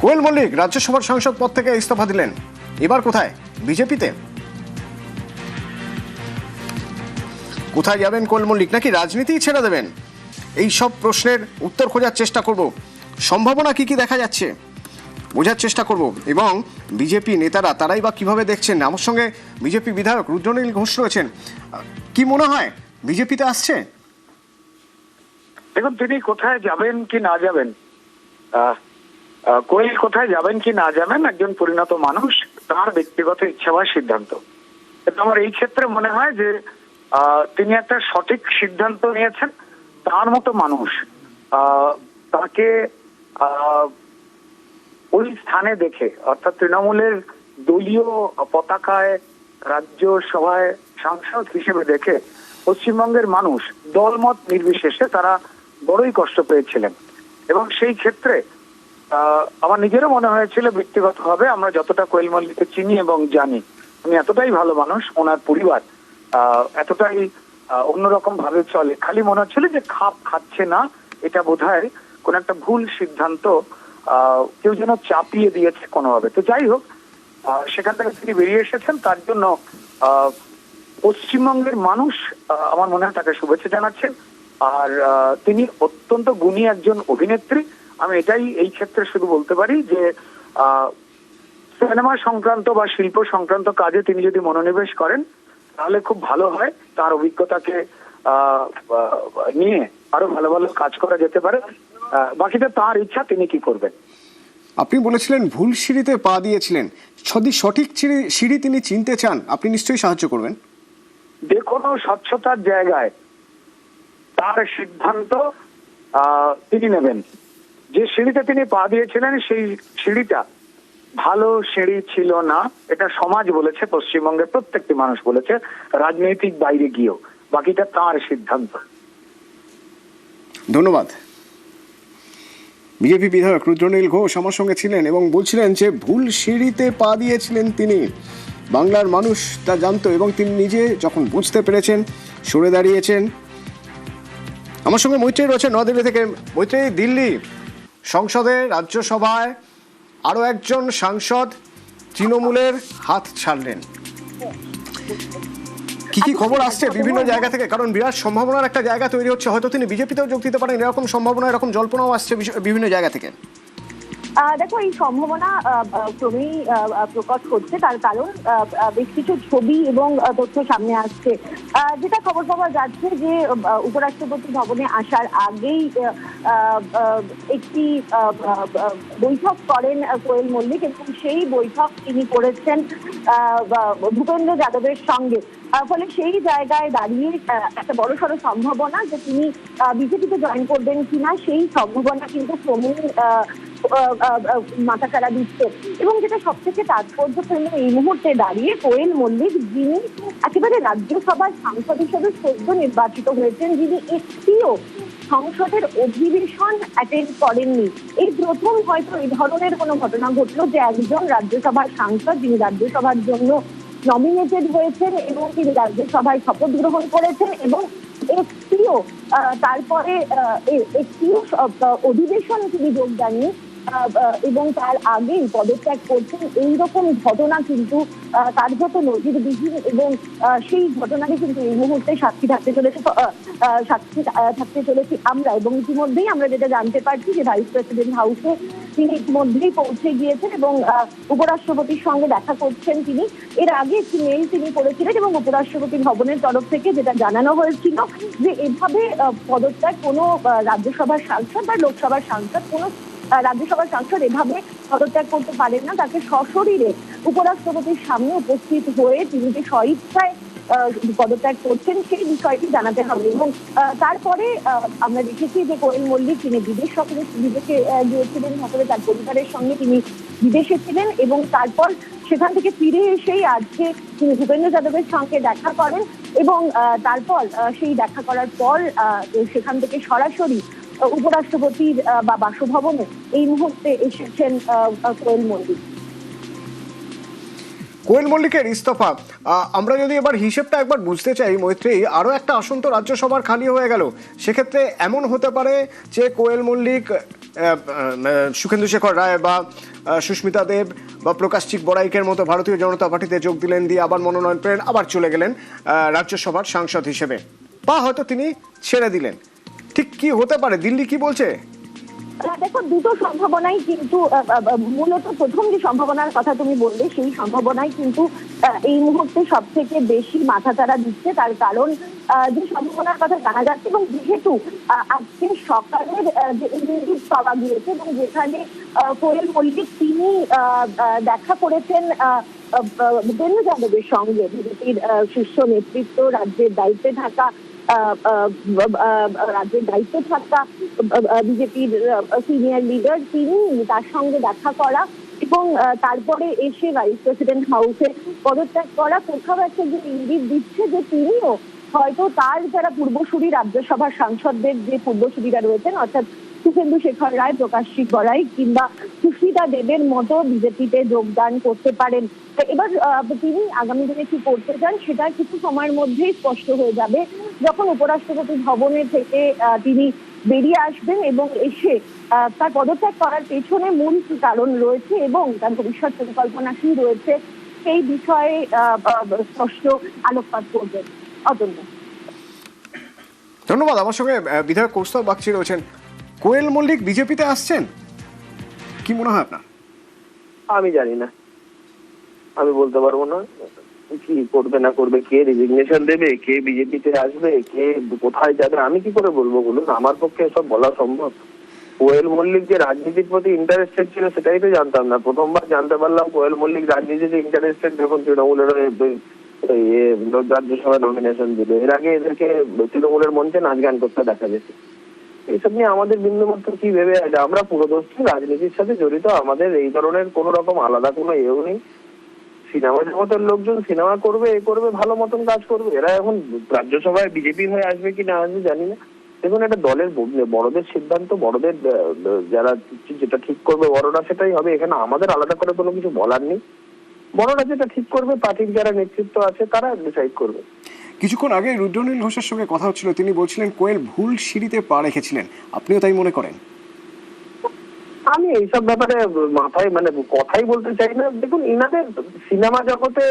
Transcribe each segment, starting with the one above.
কোয়েল মল্লিক রাজ্যসভার সাংসদ পদ থেকে ইস্তফা দিলেন। এবার কোথায়? বিজেপিতে? কোথায় যাবেন কোয়েল মল্লিক, নাকি রাজনীতিই ছেড়ে দেবেন? এই সব প্রশ্নের উত্তর খোঁজার চেষ্টা করব। সম্ভাবনা কি কি দেখা যাচ্ছে বোঝার চেষ্টা করব, এবং বিজেপি নেতারা তারাই বা কিভাবে দেখছেন। আমার সঙ্গে বিজেপি বিধায়ক রুদ্রনীল ঘোষ রয়েছেন। কি মনে হয়, বিজেপিতে আসছে? দেখুন, তিনি কোথায় যাবেন কি না যাবেন, কোয়েল কোথায় যাবেন কি না যাবেন একজন পরিণত মানুষ, তার ব্যক্তিগত ইচ্ছা বা সিদ্ধান্ত। কিন্তু আমার এই ক্ষেত্রে মনে হয় যে তিনি একটা সঠিক সিদ্ধান্ত নিয়েছেন। তার মতো মানুষ তাকে ওই স্থানে দেখে, অর্থাৎ তৃণমূলের দলীয় পতাকায় রাজ্যসভায় সাংসদ হিসেবে দেখে পশ্চিমবঙ্গের মানুষ দলমত নির্বিশেষে তারা বড়ই কষ্ট পেয়েছিলেন। এবং সেই ক্ষেত্রে আমার নিজেরও মনে হয়েছিল ব্যক্তিগতভাবে, আমরা যতটা কোয়েল মল্লিককে চিনি এবং জানি, উনি এতটাই ভালো মানুষ, ওনার পরিবার এতটাই অন্যরকম ভাবে চলে, খালি মনে হচ্ছিল যে খাপ খাচ্ছে না, এটা বোধহয় কোন একটা ভুল সিদ্ধান্ত কেউ যেন চাপিয়ে দিয়েছে কোনোভাবে। তো যাই হোক, সেখান থেকে তিনি বেরিয়ে এসেছেন, তার জন্য পশ্চিমবঙ্গের মানুষ আমার মনে হয় তাকে শুভেচ্ছা জানাচ্ছেন। আর তিনি অত্যন্ত গুণী একজন অভিনেত্রী। আমি এটাই এই ক্ষেত্রে শুধু বলতে পারি যে সিনেমা সংক্রান্ত বা শিল্প সংক্রান্ত কাজে তিনি যদি মনোনিবেশ করেন তাহলে খুব ভালো হয়। তার অভিজ্ঞতাকে নিয়ে আরো ভালো ভালো কাজ করা যেতে পারে। বাকিটা তার ইচ্ছা, তিনি কি করবেন। আপনি বলেছিলেন ভুল সিঁড়িতে পা দিয়েছিলেন, যদি সঠিক সিঁড়ি তিনি চিনতে চান আপনি নিশ্চয়ই সাহায্য করবেন। যে কোনো স্বচ্ছতার জায়গায় তার সিদ্ধান্ত তিনি নেবেন। যে সিঁড়িতে তিনি পা দিয়েছিলেন সেই সিঁড়িটা ভালো সিঁড়ি ছিল না, এটা সমাজ বলেছে, পশ্চিমবঙ্গের প্রত্যেকটি মানুষ বলেছে, রাজনৈতিক বাইরে গিয়েও। বাকিটা তার সিদ্ধান্ত। ধন্যবাদ। বিজেপি বিধায়ক রুদ্রনীল ঘোষ আমার সঙ্গে ছিলেন এবং বলছিলেন যে ভুল সিঁড়িতে পা দিয়েছিলেন তিনি। বাংলার মানুষ তা জানতো এবং তিনি নিজে যখন বুঝতে পেরেছেন সরে দাঁড়িয়েছেন। আমার সঙ্গে মৈত্রী রয়েছে নয়াদিল্লি থেকে। মৈত্রী, দিল্লি সংসদে রাজ্যসভায় আরো একজন সাংসদ তৃণমূলের হাত ছাড়লেন। কি কি খবর আসছে বিভিন্ন জায়গা থেকে? কারণ বিরাট সম্ভাবনার একটা জায়গা তৈরি হচ্ছে, হয়তো তিনি বিজেপিতেও যোগ দিতে পারেন, এরকম সম্ভাবনা, এরকম জল্পনাও আসছে বিভিন্ন জায়গা থেকে। দেখো, এই সম্ভাবনা ক্রমেই প্রকট হচ্ছে, তার কারণ বেশ কিছু ছবি এবং তথ্য সামনে আসছে। যেটা খবর পাওয়া যাচ্ছে যে উপরাষ্ট্রপতি ভবনে আসার আগেই একটি বৈঠক করেন কোয়েল মল্লিক, এবং সেই বৈঠক তিনি করেছেন ভূপেন্দ্র যাদবের সঙ্গে। ফলে সেই জায়গায় দাঁড়িয়ে একটা বড়সড় সম্ভাবনা যে তিনি বিজেপিতে জয়েন করবেন কিনা, সেই সম্ভাবনা কিন্তু ক্রমেই মাথা চাড়া দিচ্ছে। এবং যেটা সব থেকে তাৎপর্যপূর্ণ এই মুহূর্তে দাঁড়িয়ে, কোয়েল মল্লিক যিনি একেবারে রাজ্যসভার সাংসদ হিসেবে সদ্য নির্বাচিত হয়েছেন, যিনি একটিও সংসদের অধিবেশন অ্যাটেন্ড করেননি, এই প্রথম হয়তো এই ধরনের কোনো ঘটনা ঘটলো যে একজন রাজ্যসভার সাংসদ যিনি রাজ্যসভার জন্য নমিনেটেড হয়েছেন এবং তিনি রাজ্যসভায় শপথ গ্রহণ করেছেন এবং একটিও তারপরে একটিও অধিবেশন তিনি যোগ দেননি এবং তার আগেই পদত্যাগ করছেন, এইরকম ঘটনা কিন্তু কার্যত নজিরবিহীন। এবং সেই ঘটনাকে কিন্তু এই মুহূর্তে সাক্ষী থাকতে চলেছি আমরা। এবং ইতিমধ্যেই আমরা যেটা জানতে পারছি যে ভাইস প্রেসিডেন্ট হাউসে তিনি ইতিমধ্যেই পৌঁছে গিয়েছেন এবং উপরাষ্ট্রপতির সঙ্গে দেখা করছেন তিনি। এর আগে একটি মেইল তিনি করেছিলেন এবং উপরাষ্ট্রপতি ভবনের তরফ থেকে যেটা জানানো হয়েছিল যে এভাবে পদত্যাগ কোনো রাজ্যসভার সাংসদ বা লোকসভার সাংসদ, কোনো রাজ্যসভার সাংসদ এভাবে পদত্যাগ করতে পারেন না। তাকে সশরীরে উপরাষ্ট্রপতির সামনে উপস্থিত হয়ে তিনি যে স্বইচ্ছায় পদত্যাগ করছেন সেই বিষয়টি জানাতে হবে। এবং তারপরে আমরা দেখেছি যে কোয়েল মল্লিক তিনি বিদেশে গিয়েছিলেন, সকলে তার পরিবারের সঙ্গে তিনি বিদেশে ছিলেন এবং তারপর সেখান থেকে ফিরে এসেই আজকে তিনি ভূপেন্দ্র যাদবের সঙ্গে দেখা করেন এবং তারপর সেই দেখা করার পর সেখান থেকে সরাসরি উপরাষ্ট্রপতির বা বাসভবনে এই মুহূর্তে এসেছেন কোয়েল মল্লিক। কোয়েল মল্লিকের ইস্তফা, আমরা যদি এবার হিসেবটা একবার বুঝতে চাই মৈত্রী, আরও একটা আসন তো রাজ্যসভার খালি হয়ে গেল। সেক্ষেত্রে এমন হতে পারে যে কোয়েল মল্লিক সুখেন্দু শেখর রায় বা সুস্মিতা দেব বা প্রকাশচিক বড়াইকের মতো ভারতীয় জনতা পার্টিতে যোগ দিলেন, দিয়ে আবার মনোনয়ন পেলেন, আবার চলে গেলেন রাজ্যসভার সাংসদ হিসেবে, বা হয়তো তিনি ছেড়ে দিলেন। ঠিক কি হতে পারে? দিল্লি কি বলছে? দেখো, দুটো সম্ভাবনাই কিন্তু মূলত প্রথম যে সম্ভাবনার কথা তুমি বললে সেই সম্ভাবনাই কিন্তু এই মুহূর্তে সব থেকে বেশি মাথাচাড়া দিচ্ছে। তার কারণ যে সম্ভাবনার কথা জানা যাচ্ছে এবং যেহেতু আজকে সকালের যে ইঙ্গিত পাওয়া গিয়েছে এবং যেখানে কোয়েল মল্লিক তিনি দেখা করেছেন বেনু যাদবের সঙ্গে, বিজেপির শীর্ষ নেতৃত্ব, রাজ্যের দায়িত্বে থাকা বিজেপির সিনিয়র লিডার, তিনি তার সঙ্গে দেখা করা এবং তারপরে এসে ভাইস প্রেসিডেন্ট হাউসে পদত্যাগ করা কোথাও একটা যে ইঙ্গিত দিচ্ছে যে তিনিও হয়তো তার যারা পূর্বসূরি রাজ্যসভার সাংসদদের যে পূর্বসূরিরা রয়েছেন, অর্থাৎ সুখেন্দু শেখর রায়, প্রকাশচিক বড়াই কিংবা সুস্মিতা দেবের মতো বিজেপিতে যোগদান করতে পারেন। এবার তিনি আগামী দিনে কি করতে চান সেটা কিছু সময়ের মধ্যেই স্পষ্ট হয়ে যাবে, যখন উপরাষ্ট্রপতি ভবনে থেকে তিনি বেরিয়ে আসবেন এবং এসে তার পদত্যাগ করার পেছনে মূল কি কারণ রয়েছে এবং তার ভবিষ্যৎ পরিকল্পনা কি রয়েছে সেই বিষয়ে স্পষ্ট আলোকপাত করবেন। অতন্য ধন্যবাদ। আমার সঙ্গে বিধায়ক কৌস্তব বাগচি রয়েছেন। কোয়েল মল্লিক বিজেপিতে আসছেন, কি মনে হয় আপনার? আমি জানি না, আমি বলতে পারবো না কি করবে না করবে, কে রেজিগনেশন দেবে, কে বিজেপিতে আসবে, কে কোথায় যাবে, আমি কি করে বলবো বলুন? আমার পক্ষে এসব বলা সম্ভব? কোয়েল মল্লিক যে রাজনীতির প্রতি ইন্টারেস্টেড ছিল সেটাই তো জানতাম না। প্রথমবার জানতে পারলাম কোয়েল মল্লিক রাজনীতিতে ইন্টারেস্টেড যখন তৃণমূলের রাজ্যসভা নমিনেশন দিল। এর আগে এদেরকে তৃণমূলের মঞ্চে নাচ গান করতে দেখা গেছে। এইসব নিয়ে আমাদের বিন্দুমাত্র কি ভেবে আছে? আমরা পুরোদর্শী রাজনীতির সাথে জড়িত, আমাদের এই ধরনের কোন রকম আলাদা কোনো এও নেই। সিনেমা জগতের লোকজন সিনেমা করবে, এ করবে, ভালো মতন কাজ করবে। এরা এখন রাজ্যসভায় বিজেপির হয়ে আসবে কি না আসবে জানি না। দেখুন, এটা দলের বড়দের সিদ্ধান্ত, বড়দের যারা যেটা ঠিক করবে বড়রা সেটাই হবে। এখানে আমাদের আলাদা করে কোনো কিছু বলার নেই। বড়রা যেটা ঠিক করবে, পার্টির যারা নেতৃত্ব আছে তারা ডিসাইড করবে। কিছুক্ষণ আগে রুদ্রনীল ঘোষের সঙ্গে কথা হচ্ছিল, তিনি বলছিলেন কোয়েল ভুল সিঁড়িতে পা রেখেছিলেন। আপনিও তাই মনে করেন? আমি এইসব ব্যাপারে মাথায় কথাই বলতে চাই না। দেখুন, ইনাদের সিনেমা জগতে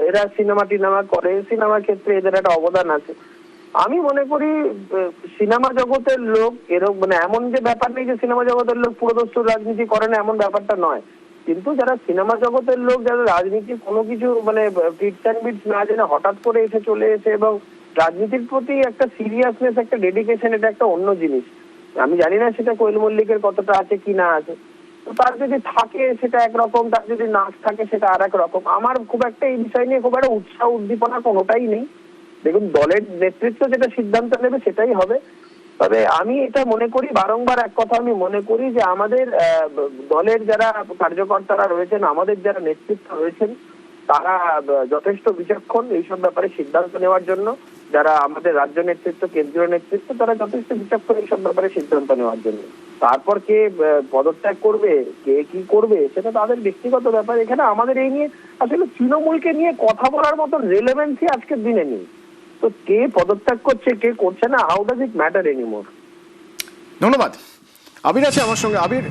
এরা সিনেমা টিনেমা করে, সিনেমা ক্ষেত্রে এদের একটা অবদান আছে। আমি মনে করি সিনেমা জগতের লোক এরকম এমন যে ব্যাপার নেই যে সিনেমা জগতের লোক পুরোদস্তুর রাজনীতি করে না, এমন ব্যাপারটা নয়। কিন্তু যারা সিনেমা জগতের লোক, যারা রাজনীতি কোনো কিছু টিপস অ্যান্ড বিটস না জেনে হঠাৎ করে এসে চলে এসে এবং রাজনীতির প্রতি একটা সিরিয়াসনেস, একটা ডেডিকেশন, এটা একটা অন্য জিনিস। আমি জানি না সেটা কোয়েল মল্লিকের কতটা আছে কি না আছে। তো তার যদি থাকে সেটা একরকম, তার যদি না থাকে সেটা আর এক রকম। আমার খুব একটা এই বিষয় নিয়ে খুব একটা উৎসাহ উদ্দীপনা কোনোটাই নেই। দেখুন, দলের নেতৃত্ব যেটা সিদ্ধান্ত নেবে সেটাই হবে। তবে আমি এটা মনে করি, বারংবার এক কথা আমি মনে করি যে আমাদের দলের যারা কার্যকর্তারা রয়েছেন, আমাদের যারা নেতৃত্ব রয়েছেন, তারা যথেষ্ট বিচক্ষণ এইসব ব্যাপারে সিদ্ধান্ত নেওয়ার জন্য। যারা আমাদের রাজ্য নেতৃত্ব, কেন্দ্রীয় নেতৃত্ব, তারা যথেষ্ট বিচক্ষণ এইসব ব্যাপারে সিদ্ধান্ত নেওয়ার জন্য। তারপর কে পদত্যাগ করবে, কে কি করবে, সেটা তাদের ব্যক্তিগত ব্যাপার। এখানে আমাদের এই নিয়ে আসলে তৃণমূলকে নিয়ে কথা বলার মতো রেলেভেন্সি আজকের দিনে নেই। তো কে পদত্যাগ করছে, কে করছে না, how does it matter anymore? ধন্যবাদ। আবির আছে আমার সঙ্গে। আবির,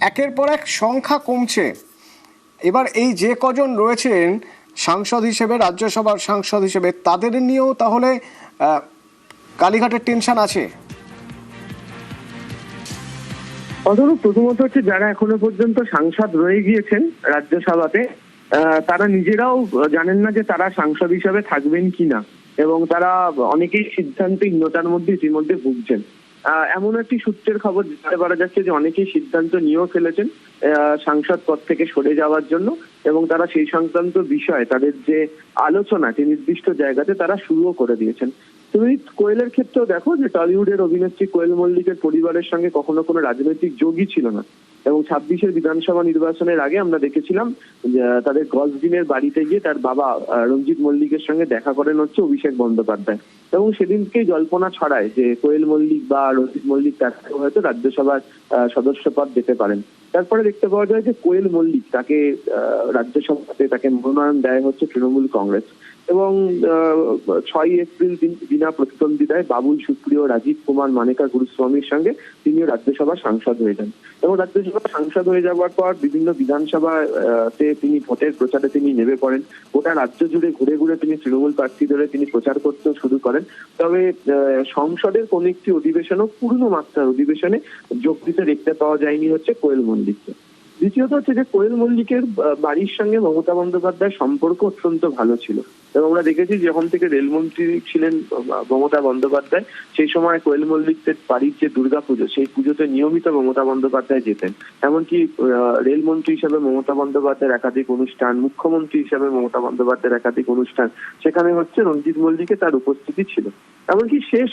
একের পর এক সংখ্যা কমছে, এবার এই যে কজন রয়েছেন সাংসদ হিসেবে, রাজ্যসভার সাংসদ হিসেবে, তাদের নিয়েও তাহলে কালীঘাটের টেনশন আছে? অতএব প্রথমত হচ্ছে যারা এখনো পর্যন্ত সাংসদ রয়ে গিয়েছেন রাজ্যসভাতে, তারা নিজেরাও জানেন না যে তারা সাংসদ হিসাবে থাকবেন কিনা, এবং তারা অনেকেই সিদ্ধান্তহীনতার মধ্যে ইতিমধ্যে ভুগছেন। এমন একটি সূত্রের খবর জানতে পারা যাচ্ছে যে অনেকেই সিদ্ধান্ত নিয়েও ফেলেছেন সাংসদ পদ থেকে সরে যাওয়ার জন্য, এবং তারা সেই সংক্রান্ত বিষয়ে তাদের যে আলোচনা নির্দিষ্ট জায়গাতে তারা শুরুও করে দিয়েছেন। তুমি কোয়েলের ক্ষেত্রেও দেখো যে টলিউডের অভিনেত্রী কোয়েল মল্লিকের পরিবারের সঙ্গে কখনো কোনো রাজনৈতিক যোগই ছিল না, এবং 26-এর বিধানসভা নির্বাচনের আগে আমরা দেখেছিলাম তাদের গজদিনের বাড়িতে গিয়ে তার বাবা রঞ্জিত মল্লিকের সঙ্গে দেখা করেন হচ্ছে অভিষেক বন্দ্যোপাধ্যায়, এবং সেদিনকেই জল্পনা ছড়ায় যে কোয়েল মল্লিক বা রঞ্জিত মল্লিক তাকে হয়তো রাজ্যসভার সদস্য পদ দিতে পারেন। তারপরে দেখতে পাওয়া যায় যে কোয়েল মল্লিক তাকে রাজ্যসভাতে তাকে মনোনয়ন দেয় হচ্ছে তৃণমূল কংগ্রেস, এবং 6ই এপ্রিল তিনি বিনা প্রতিদ্বন্দ্বিতায় বাবুল সুপ্রিয়, রাজীব কুমার, মানেকা গুরুস্বামীর সঙ্গে তিনিও রাজ্যসভার সাংসদ হয়ে যান। এবং রাজ্যসভার সাংসদ হয়ে যাওয়ার পর বিভিন্ন বিধানসভাতে তিনি ভোটের প্রচারে তিনি নেমে পড়েন। গোটা রাজ্য জুড়ে ঘুরে ঘুরে তিনি তৃণমূল প্রার্থী ধরে তিনি প্রচার করতে শুরু করেন। তবে সংসদের কোন একটি অধিবেশনও পূর্ণ মাত্রার অধিবেশনে যোগ দিতে দেখতে পাওয়া যায়নি হচ্ছে কোয়েল মল্লিককে। দ্বিতীয়ত হচ্ছে যে কোয়েল মল্লিকের বাড়ির সঙ্গে মমতা বন্দ্যোপাধ্যায়ের সম্পর্ক অত্যন্ত ভালো ছিল এবং আমরা দেখেছি যখন থেকে রেলমন্ত্রী ছিলেন মমতা বন্দ্যোপাধ্যায়, সেই সময় কোয়েল মল্লিকদের বাড়ির যে দুর্গাপুজো, সেই পুজোতে নিয়মিত মমতা বন্দ্যোপাধ্যায় যেতেন। এমনকি রেলমন্ত্রী হিসেবে মমতা বন্দ্যোপাধ্যায়ের একাধিক অনুষ্ঠান, মুখ্যমন্ত্রী হিসেবে মমতা বন্দ্যোপাধ্যায়ের একাধিক অনুষ্ঠান, সেখানে হচ্ছে রঞ্জিত মল্লিকে তার উপস্থিতি ছিল। এমনকি শেষ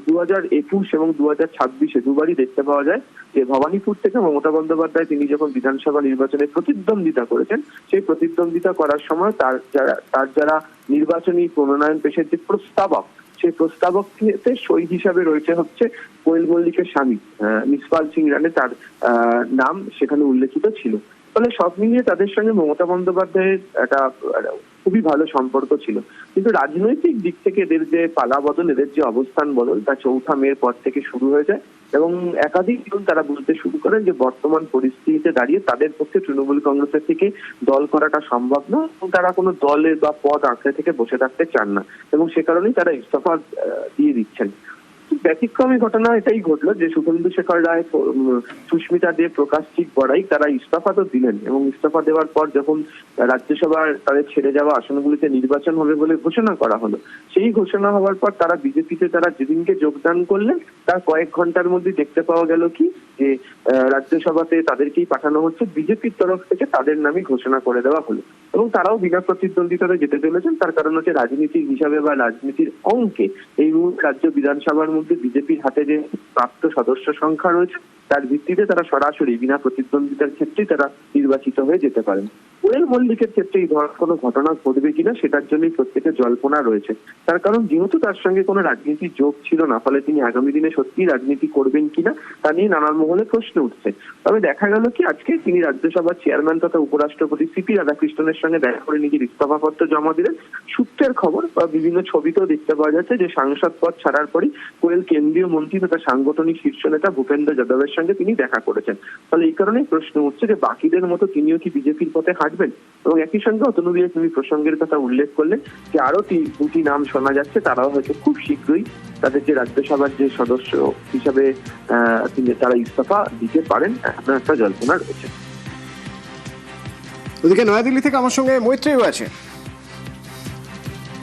2021 এবং 2026 দুবারই দেখতে পাওয়া যায় যে ভবানীপুর থেকে মমতা বন্দ্যোপাধ্যায় তিনি যখন বিধানসভা নির্বাচনে প্রতিদ্বন্দ্বিতা করেছেন, সেই প্রতিদ্বন্দ্বিতা করার সময় তার যারা নির্বাচনী প্রণয়ন পেশের যে প্রস্তাবক, সেই প্রস্তাবকতে সই হিসাবে রয়েছে হচ্ছে কোয়েল মল্লিকের স্বামী নিসপাল সিং রানে, তার নাম সেখানে উল্লেখিত ছিল। ফলে সব মিলিয়ে তাদের সঙ্গে মমতা বন্দ্যোপাধ্যায়ের একটা খুবই ভালো সম্পর্ক ছিল। কিন্তু রাজনৈতিক দিক থেকে এদের যে পালা বদল, এদের যে অবস্থান বদল, তা 4 মের পর থেকে শুরু হয়ে যায় এবং একাধিক জন তারা বলতে শুরু করেন যে বর্তমান পরিস্থিতিতে দাঁড়িয়ে তাদের পক্ষে তৃণমূল কংগ্রেসের থেকে দল করাটা সম্ভব না এবং তারা কোনো দলের বা পদ আঁকড়ে থেকে বসে থাকতে চান না এবং সে কারণেই তারা ইস্তফা দিয়ে দিচ্ছেন। ব্যতিক্রমী ঘটনা এটাই ঘটলো যে শুভেন্দু শেখর রায়, সুস্মিতা দে, প্রকাশ চিক বড়াই তারা ইস্তফা তো দিলেন এবং ইস্তফা দেওয়ার পর যখন রাজ্যসভার তাদের ছেড়ে যাওয়া আসনগুলিতে নির্বাচন হবে বলে ঘোষণা করা হলো, সেই ঘোষণা হওয়ার পর তারা বিজেপিতে তারা যেদিনকে যোগদান করলেন তার কয়েক ঘন্টার মধ্যে দেখতে পাওয়া গেল কি যে রাজ্যসভাতে তাদেরকেই পাঠানো হচ্ছে, বিজেপির তরফ থেকে তাদের নামই ঘোষণা করে দেওয়া হলো এবং তারাও বিনা প্রতিদ্বন্দ্বিতাতে যেতে চলেছেন। তার কারণ হচ্ছে রাজনীতির হিসাবে বা রাজনীতির অঙ্কে এই মুহূর্তে রাজ্য বিধানসভার মধ্যে বিজেপির হাতে যে প্রাপ্ত সদস্য সংখ্যা রয়েছে তার ভিত্তিতে তারা সরাসরি বিনা প্রতিদ্বন্দ্বিতার ক্ষেত্রেই তারা নির্বাচিত হয়ে যেতে পারেন। কোয়েল মল্লিকের ক্ষেত্রে এই ধরনের কোনো ঘটনা ঘটবে কিনা সেটার জন্যই প্রত্যেকের জল্পনা রয়েছে। তার কারণ যেহেতু তার সঙ্গে কোনো রাজনীতির যোগ ছিল না, ফলে তিনি আগামী দিনে সত্যি রাজনীতি করবেন কিনা তা নিয়ে নানান মহলে প্রশ্ন উঠছে। তবে দেখা গেল কি আজকে তিনি রাজ্যসভার চেয়ারম্যান তথা উপরাষ্ট্রপতি সিপি রাধাকৃষ্ণনের সঙ্গে দেখা করে নিজের ইস্তফাপত্র জমা দিলেন। সূত্রের খবর বা বিভিন্ন ছবিতেও দেখতে পাওয়া যাচ্ছে যে সাংসদ পদ ছাড়ার পরই কোয়েল কেন্দ্রীয় মন্ত্রী তথা সাংগঠনিক শীর্ষ নেতা ভূপেন্দ্র যাদবের সঙ্গে তিনি দেখা করেছেন। ফলে এই কারণেই প্রশ্ন উঠছে যে বাকিদের মতো তিনিও কি বিজেপির পথে হাঁটবেন। এবং একই সঙ্গে অতনুবিয়া তুমি প্রসঙ্গের কথা উল্লেখ করলে যে আরো 2টি নাম শোনা যাচ্ছে, তারাও হয়তো খুব শীঘ্রই তাদের যে রাজ্যসভার যে সদস্য হিসাবে তারা ইস্তফা দিতে পারেন, আপনার একটা জল্পনা রয়েছে। ওদিকে নয়াদিল্লি থেকে আমার সঙ্গে মৈত্রেয় আছে।